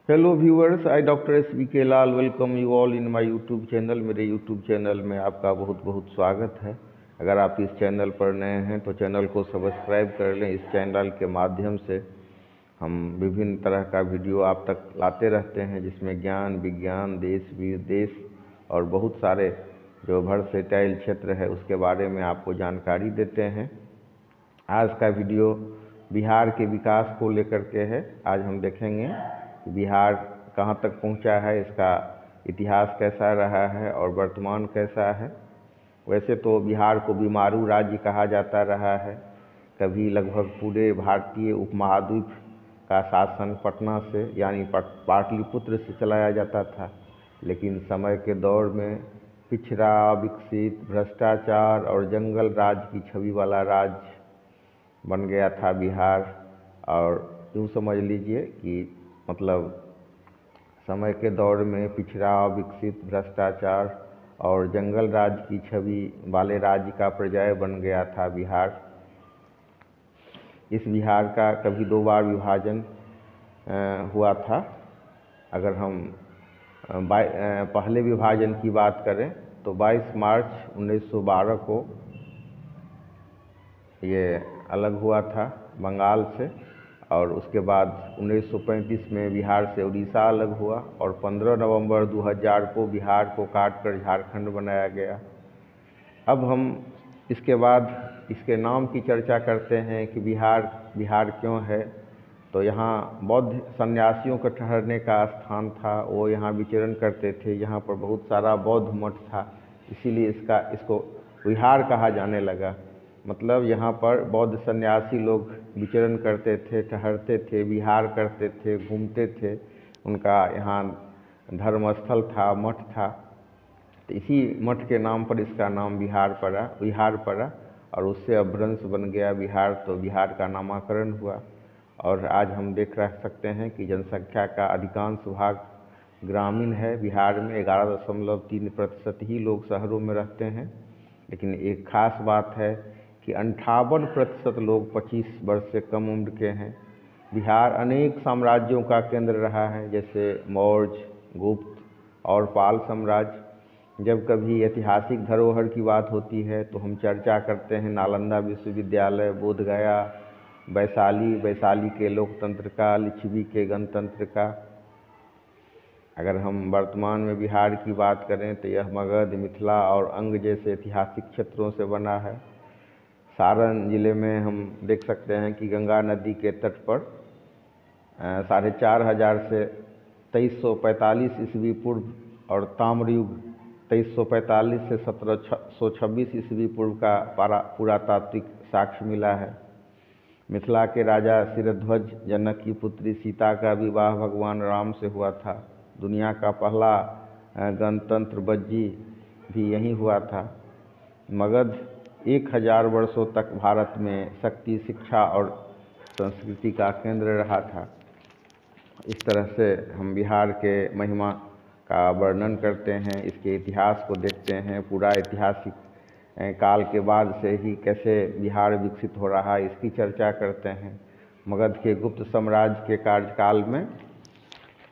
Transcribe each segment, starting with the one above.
Hello viewers, I doctor S V K Lal welcome you all in my YouTube channel. मेरे YouTube channel में आपका बहुत बहुत स्वागत है। अगर आप इस चैनल पर नए हैं तो चैनल को सब्सक्राइब कर लें। इस चैनल के माध्यम से हम विभिन्न तरह का वीडियो आप तक लाते रहते हैं, जिसमें ज्ञान, विज्ञान, देश विदेश और बहुत सारे जो वर्सेटाइल क्षेत्र है उसके बारे में आपको जानकारी देते हैं। आज का वीडियो बिहार के विकास को लेकर के है। आज हम देखेंगे कि बिहार कहाँ तक पहुँचा है, इसका इतिहास कैसा रहा है और वर्तमान कैसा है। वैसे तो बिहार को बीमारू राज्य कहा जाता रहा है। कभी लगभग पूरे भारतीय उपमहाद्वीप का शासन पटना से यानी पाटलिपुत्र से चलाया जाता था, लेकिन समय के दौर में पिछड़ा, विकसित, भ्रष्टाचार और जंगल राज की छवि वाला राज्य बन गया था बिहार। और यूँ समझ लीजिए कि मतलब समय के दौर में पिछड़ा, विकसित, भ्रष्टाचार और जंगल राज की छवि वाले राज्य का पर्याय बन गया था बिहार। इस बिहार का कभी दो बार विभाजन हुआ था। अगर हम पहले विभाजन की बात करें तो 22 मार्च 1912 को ये अलग हुआ था बंगाल से, और उसके बाद 1935 में बिहार से उड़ीसा अलग हुआ और 15 नवंबर 2000 को बिहार को काट कर झारखंड बनाया गया। अब हम इसके बाद इसके नाम की चर्चा करते हैं कि बिहार क्यों है। तो यहाँ बौद्ध सन्यासियों का ठहरने का स्थान था, वो यहाँ विचरण करते थे। यहाँ पर बहुत सारा बौद्ध मठ था, इसीलिए इसको बिहार कहा जाने लगा। मतलब यहाँ पर बौद्ध सन्यासी लोग विचरण करते थे, ठहरते थे, विहार करते थे, घूमते थे। उनका यहाँ धर्मस्थल था, मठ था। तो इसी मठ के नाम पर इसका नाम बिहार पड़ा और उससे अपभ्रंश बन गया बिहार, तो बिहार का नामकरण हुआ। और आज हम देख सकते हैं कि जनसंख्या का अधिकांश भाग ग्रामीण है। बिहार में 11.3% ही लोग शहरों में रहते हैं। लेकिन एक खास बात है कि 58% लोग 25 वर्ष से कम उम्र के हैं। बिहार अनेक साम्राज्यों का केंद्र रहा है, जैसे मौर्य, गुप्त और पाल साम्राज्य। जब कभी ऐतिहासिक धरोहर की बात होती है तो हम चर्चा करते हैं नालंदा विश्वविद्यालय, बोधगया, वैशाली के लोकतंत्र का, लिच्छवी के गणतंत्र का। अगर हम वर्तमान में बिहार की बात करें तो यह मगध, मिथिला और अंग जैसे ऐतिहासिक क्षेत्रों से बना है। सारण जिले में हम देख सकते हैं कि गंगा नदी के तट पर 4500 से 2345 ईस्वी पूर्व और ताम्रयुग 2345 से 1726 ईस्वी पूर्व का पुरातात्विक साक्ष्य मिला है। मिथिला के राजा शिरध्वज जनक की पुत्री सीता का विवाह भगवान राम से हुआ था। दुनिया का पहला गणतंत्र बज्जी भी यहीं हुआ था। मगध 1000 वर्षों तक भारत में शक्ति, शिक्षा और संस्कृति का केंद्र रहा था। इस तरह से हम बिहार के महिमा का वर्णन करते हैं, इसके इतिहास को देखते हैं। पूरा ऐतिहासिक काल के बाद से ही कैसे बिहार विकसित हो रहा है इसकी चर्चा करते हैं। मगध के गुप्त साम्राज्य के कार्यकाल में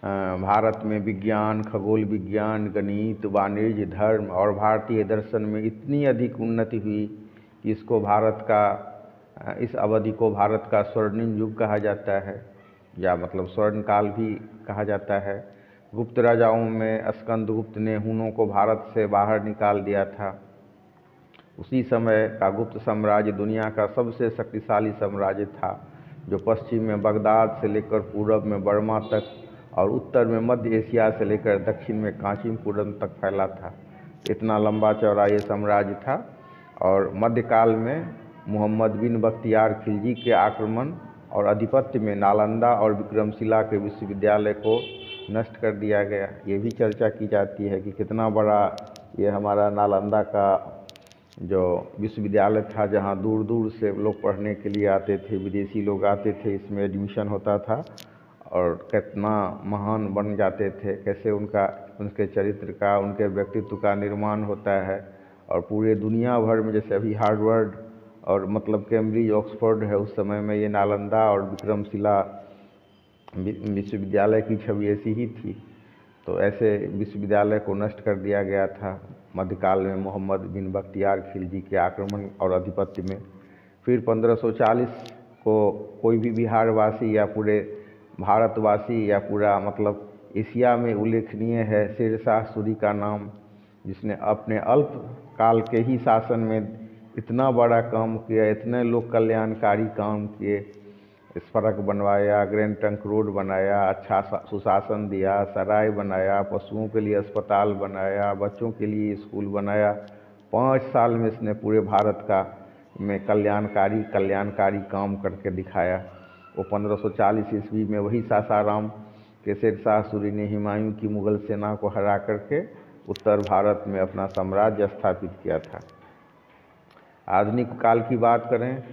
भारत में विज्ञान, खगोल विज्ञान, गणित, वाणिज्य, धर्म और भारतीय दर्शन में इतनी अधिक उन्नति हुई कि इस अवधि को भारत का स्वर्णिम युग कहा जाता है, या मतलब स्वर्ण काल भी कहा जाता है। गुप्त राजाओं में स्कंदगुप्त ने हुनों को भारत से बाहर निकाल दिया था। उसी समय का गुप्त साम्राज्य दुनिया का सबसे शक्तिशाली साम्राज्य था, जो पश्चिम में बगदाद से लेकर पूर्व में बर्मा तक और उत्तर में मध्य एशिया से लेकर दक्षिण में कांचीपुरम तक फैला था। इतना लंबा चौड़ा ये साम्राज्य था। और मध्यकाल में मोहम्मद बिन बख्तियार खिलजी के आक्रमण और आधिपत्य में नालंदा और विक्रमशिला के विश्वविद्यालय को नष्ट कर दिया गया। ये भी चर्चा की जाती है कि कितना बड़ा ये हमारा नालंदा का जो विश्वविद्यालय था, जहाँ दूर दूर से लोग पढ़ने के लिए आते थे, विदेशी लोग आते थे, इसमें एडमिशन होता था और कितना महान बन जाते थे, कैसे उनके चरित्र का, उनके व्यक्तित्व का निर्माण होता है। और पूरे दुनिया भर में, जैसे अभी हार्वर्ड और मतलब कैम्ब्रिज, ऑक्सफोर्ड है, उस समय में ये नालंदा और विक्रमशिला विश्वविद्यालय की छवि ऐसी ही थी। तो ऐसे विश्वविद्यालय को नष्ट कर दिया गया था मध्यकाल में मोहम्मद बिन बख्तियार खिलजी के आक्रमण और आधिपत्य में। फिर 1540 को कोई भी बिहारवासी या पूरे भारतवासी या पूरा मतलब एशिया में उल्लेखनीय है शेरशाह सूरी का नाम, जिसने अपने अल्प काल के ही शासन में इतना बड़ा काम किया, इतने लोक कल्याणकारी काम किए, सड़क बनवाया, ग्रैंड ट्रंक रोड बनाया, अच्छा सुशासन दिया, सराय बनाया, पशुओं के लिए अस्पताल बनाया, बच्चों के लिए स्कूल बनाया। 5 साल में इसने पूरे भारत का में कल्याणकारी काम करके दिखाया। वो 1540 ईस्वी में वही सासाराम के शेरशाह सूरी ने हुमायूं की मुग़ल सेना को हरा करके उत्तर भारत में अपना साम्राज्य स्थापित किया था। आधुनिक काल की बात करें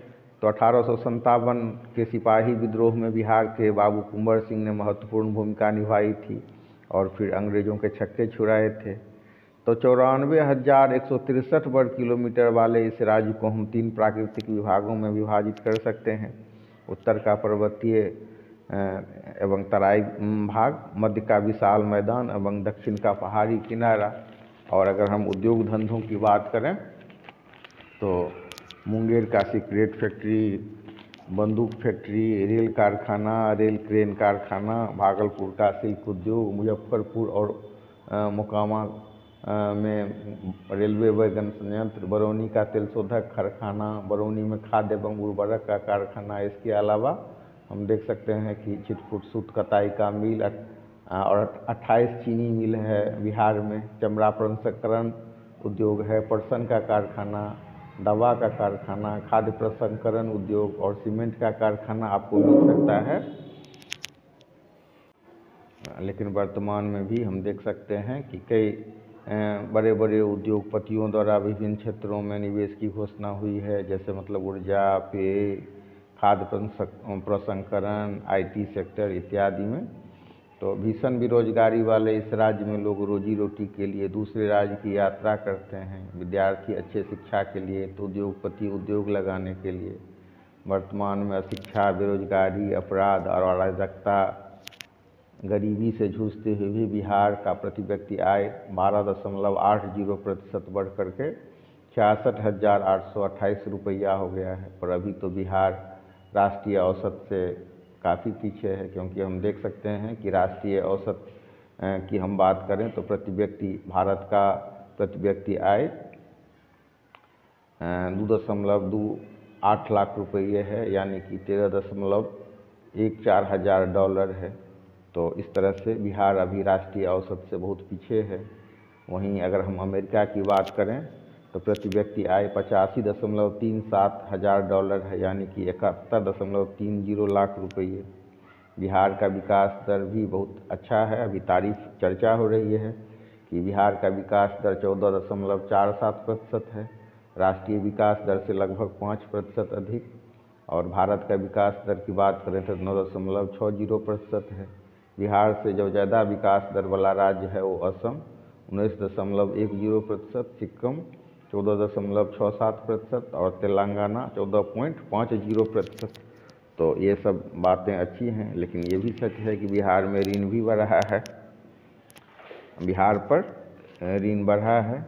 तो 1857 के सिपाही विद्रोह में बिहार के बाबू कुंवर सिंह ने महत्वपूर्ण भूमिका निभाई थी और फिर अंग्रेज़ों के छक्के छुड़ाए थे। तो 94,163 वर्ग किलोमीटर वाले इस राज्य को हम 3 प्राकृतिक विभागों में विभाजित कर सकते हैं। उत्तर का पर्वतीय एवं तराई भाग, मध्य का विशाल मैदान एवं दक्षिण का पहाड़ी किनारा। और अगर हम उद्योग धंधों की बात करें तो मुंगेर का सिगरेट फैक्ट्री, बंदूक फैक्ट्री, रेल कारखाना, रेल क्रेन कारखाना, भागलपुर का सिल्क उद्योग, मुजफ्फरपुर और मोकामा में रेलवे वैगन संयंत्र, बरौनी का तेल शोधक कारखाना, बरौनी में खाद्य एवं उर्वरक का कारखाना। इसके अलावा हम देख सकते हैं कि चिटफुट सूत कताई का मिल और 28 चीनी मिल है बिहार में। चमड़ा प्रसंस्करण उद्योग है, पटसन का कारखाना, दवा का कारखाना, खाद्य प्रसंस्करण उद्योग और सीमेंट का कारखाना आपको मिल सकता है। लेकिन वर्तमान में भी हम देख सकते हैं कि कई बड़े बड़े उद्योगपतियों द्वारा विभिन्न क्षेत्रों में निवेश की घोषणा हुई है, जैसे मतलब ऊर्जा, पेय, खाद्य प्रसंस्करण, IT सेक्टर इत्यादि में। तो भीषण बेरोजगारी वाले इस राज्य में लोग रोजी रोटी के लिए दूसरे राज्य की यात्रा करते हैं, विद्यार्थी अच्छे शिक्षा के लिए, तो उद्योगपति उद्योग लगाने के लिए। वर्तमान में अशिक्षा, बेरोजगारी, अपराध और अराजकता, गरीबी से जूझते हुए भी बिहार का प्रति व्यक्ति आय 12.80% बढ़ करके 66,828 रुपया हो गया है। पर अभी तो बिहार राष्ट्रीय औसत से काफ़ी पीछे है, क्योंकि हम देख सकते हैं कि राष्ट्रीय औसत की हम बात करें तो भारत का प्रति व्यक्ति आय 2.28 लाख रुपये है, यानी कि $13.14 है। तो इस तरह से बिहार अभी राष्ट्रीय औसत से बहुत पीछे है। वहीं अगर हम अमेरिका की बात करें तो प्रति व्यक्ति आय $85.37 है, यानी कि 71.30 लाख रुपये। बिहार का विकास दर भी बहुत अच्छा है। अभी चर्चा हो रही है कि बिहार का विकास दर 14.47% है, राष्ट्रीय विकास दर से लगभग 5% अधिक। और भारत का विकास दर की बात करें तो 9.60% है। बिहार से जो ज़्यादा विकास दर वाला राज्य है वो असम 19.10%, सिक्किम 14.67% और तेलंगाना 14.50%। तो ये सब बातें अच्छी हैं, लेकिन ये भी सच है कि बिहार में ऋण भी बढ़ रहा है। बिहार पर ऋण बढ़ा है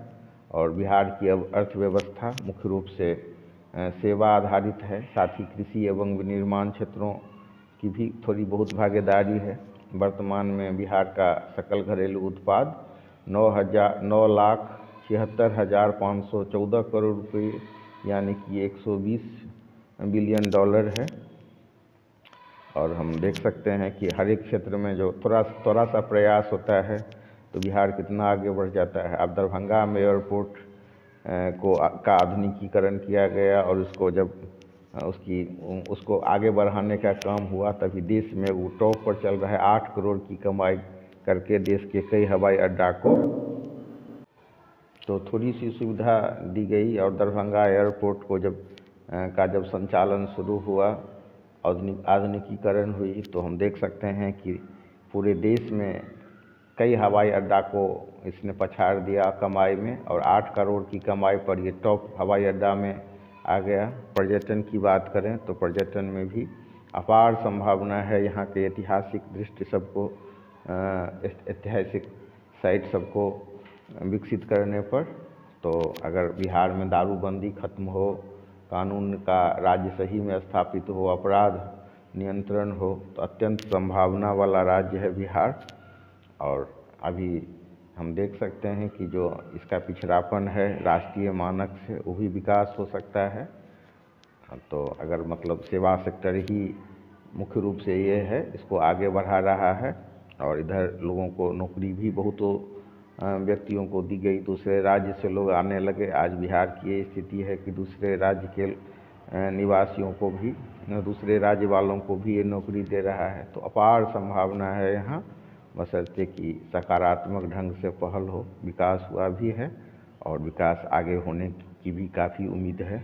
और बिहार की अब अर्थव्यवस्था मुख्य रूप से सेवा आधारित है। साथ ही कृषि एवं विनिर्माण क्षेत्रों की भी थोड़ी बहुत भागीदारी है। वर्तमान में बिहार का सकल घरेलू उत्पाद 9,76,514 करोड़ रुपये, यानी कि $120 बिलियन है। और हम देख सकते हैं कि हर एक क्षेत्र में जो थोड़ा सा प्रयास होता है तो बिहार कितना आगे बढ़ जाता है। अब दरभंगा में एयरपोर्ट का आधुनिकीकरण किया गया और उसको आगे बढ़ाने का काम हुआ, तभी देश में वो टॉप पर चल रहा है। 8 करोड़ की कमाई करके देश के कई हवाई अड्डा को तो थोड़ी सी सुविधा दी गई। और दरभंगा एयरपोर्ट को जब संचालन शुरू हुआ, आधुनिकीकरण हुई, तो हम देख सकते हैं कि पूरे देश में कई हवाई अड्डा को इसने पछाड़ दिया कमाई में, और 8 करोड़ की कमाई पर ये टॉप हवाई अड्डा में आ गया। पर्यटन की बात करें तो पर्यटन में भी अपार संभावना है यहाँ के ऐतिहासिक दृष्टि सबको, ऐतिहासिक साइट सबको विकसित करने पर। तो अगर बिहार में दारूबंदी खत्म हो, कानून का राज्य सही में स्थापित हो, अपराध नियंत्रण हो, तो अत्यंत संभावना वाला राज्य है बिहार। और अभी हम देख सकते हैं कि जो इसका पिछड़ापन है राष्ट्रीय मानक से, वो भी विकास हो सकता है। तो अगर मतलब सेवा सेक्टर ही मुख्य रूप से ये है, इसको आगे बढ़ा रहा है, और इधर लोगों को नौकरी भी बहुतों व्यक्तियों को दी गई, दूसरे राज्य से लोग आने लगे। आज बिहार की ये स्थिति है कि दूसरे राज्य के निवासियों को भी, दूसरे राज्य वालों को भी ये नौकरी दे रहा है। तो अपार संभावना है यहाँ, बशर्ते कि सकारात्मक ढंग से पहल हो। विकास हुआ भी है और विकास आगे होने की भी काफ़ी उम्मीद है।